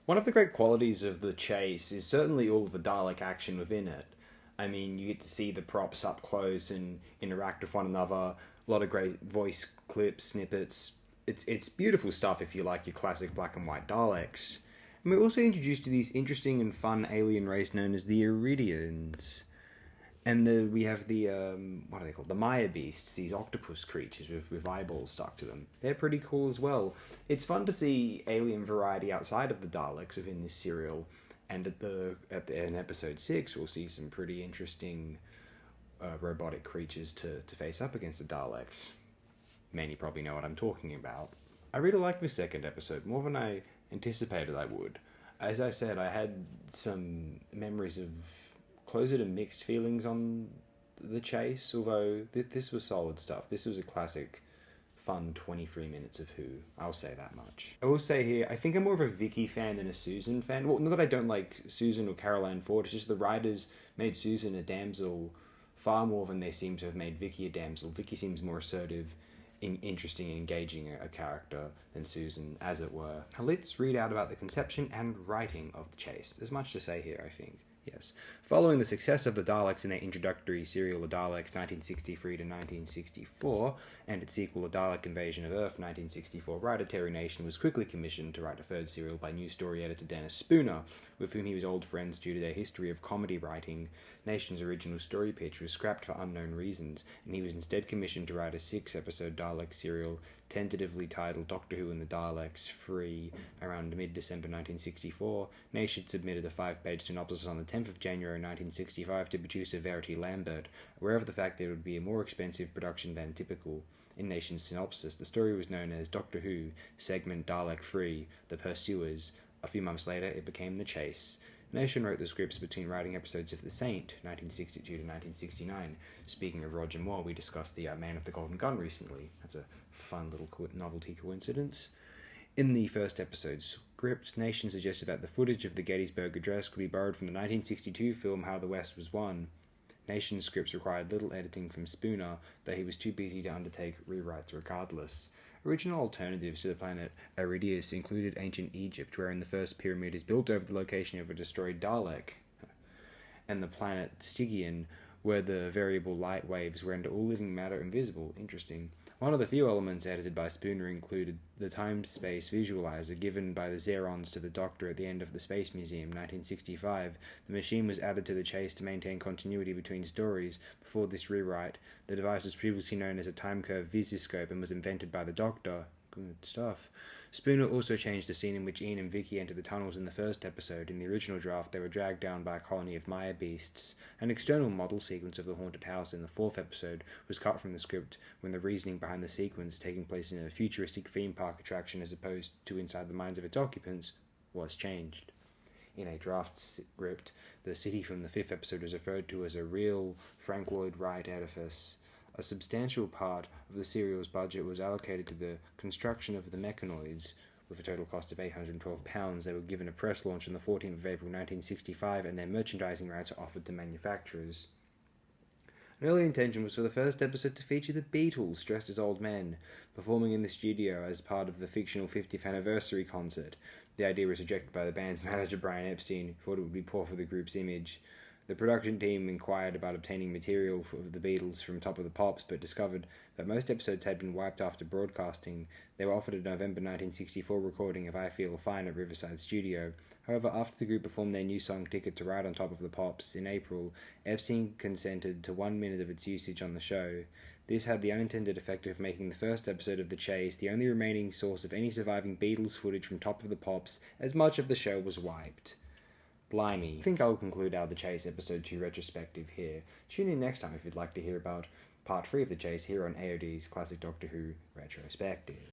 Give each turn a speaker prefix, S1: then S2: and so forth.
S1: One of the great qualities of The Chase is certainly all of the Dalek action within it. I mean, you get to see the props up close and interact with one another. A lot of great voice clips, snippets. It's beautiful stuff if you like your classic black and white Daleks. And we're also introduced to these interesting and fun alien race known as the Iridians. And we have the what are they called? The Maya beasts, these octopus creatures with eyeballs stuck to them. They're pretty cool as well. It's fun to see alien variety outside of the Daleks within this serial. And in episode 6, we'll see some pretty interesting robotic creatures to face up against the Daleks. Many probably know what I'm talking about. I really liked this second episode more than I anticipated I would. As I said, I had some memories of closer to mixed feelings on The Chase, although this was solid stuff. This was a classic, fun 23 minutes of Who. I'll say that much. I will say here, I think I'm more of a Vicky fan than a Susan fan. Well, not that I don't like Susan or Caroline Ford, it's just the writers made Susan a damsel far more than they seem to have made Vicky a damsel. Vicky seems more assertive, interesting and engaging a character than Susan, as it were. Now let's read out about the conception and writing of The Chase. There's much to say here, I think. Yes. Following the success of the Daleks in their introductory serial The Daleks 1963 to 1964 and its sequel The Dalek Invasion of Earth 1964, writer Terry Nation was quickly commissioned to write a third serial by new story editor Dennis Spooner, with whom he was old friends due to their history of comedy writing. Nation's original story pitch was scrapped for unknown reasons, and he was instead commissioned to write a 6-episode Dalek serial tentatively titled Doctor Who and the Daleks Free around mid-December 1964. Nation submitted a 5-page synopsis on the 10th of January 1965 to producer Verity Lambert, aware of the fact that it would be a more expensive production than typical. In Nation's synopsis, the story was known as Doctor Who, segment Dalek Free, The Pursuers. A few months later, it became The Chase. Nation wrote the scripts between writing episodes of The Saint, 1962 to 1969. Speaking of Roger Moore, we discussed the Man of the Golden Gun recently. That's a fun little novelty coincidence. In the first episode's script, Nation suggested that the footage of the Gettysburg Address could be borrowed from the 1962 film How the West Was Won. Nation's scripts required little editing from Spooner, though he was too busy to undertake rewrites regardless. Original alternatives to the planet Aridius included ancient Egypt, wherein the first pyramid is built over the location of a destroyed Dalek, and the planet Stygian, where the variable light waves render all living matter invisible. Interesting. One of the few elements edited by Spooner included the time-space visualizer given by the Zerons to the Doctor at the end of the Space Museum, 1965. The machine was added to The Chase to maintain continuity between stories. Before this rewrite, the device was previously known as a time-curve visiscope and was invented by the Doctor. Good stuff. Spooner also changed the scene in which Ian and Vicky enter the tunnels in the first episode. In the original draft, they were dragged down by a colony of Maya beasts. An external model sequence of the haunted house in the fourth episode was cut from the script when the reasoning behind the sequence, taking place in a futuristic theme park attraction as opposed to inside the minds of its occupants, was changed. In a draft script, the city from the fifth episode is referred to as a real Frank Lloyd Wright edifice. A substantial part of the serial's budget was allocated to the construction of the mechanoids. With a total cost of £812, they were given a press launch on the 14th of April 1965, and their merchandising rights were offered to manufacturers. An early intention was for the first episode to feature the Beatles, dressed as old men, performing in the studio as part of the fictional 50th anniversary concert. The idea was rejected by the band's manager Brian Epstein, who thought it would be poor for the group's image. The production team inquired about obtaining material for the Beatles from Top of the Pops, but discovered that most episodes had been wiped after broadcasting. They were offered a November 1964 recording of I Feel Fine at Riverside Studio. However, after the group performed their new song Ticket to Ride on Top of the Pops in April, Epstein consented to 1 minute of its usage on the show. This had the unintended effect of making the first episode of The Chase the only remaining source of any surviving Beatles footage from Top of the Pops, as much of the show was wiped. Blimey. I think I'll conclude our The Chase episode 2 retrospective here. Tune in next time if you'd like to hear about part 3 of The Chase here on AOD's Classic Doctor Who Retrospective.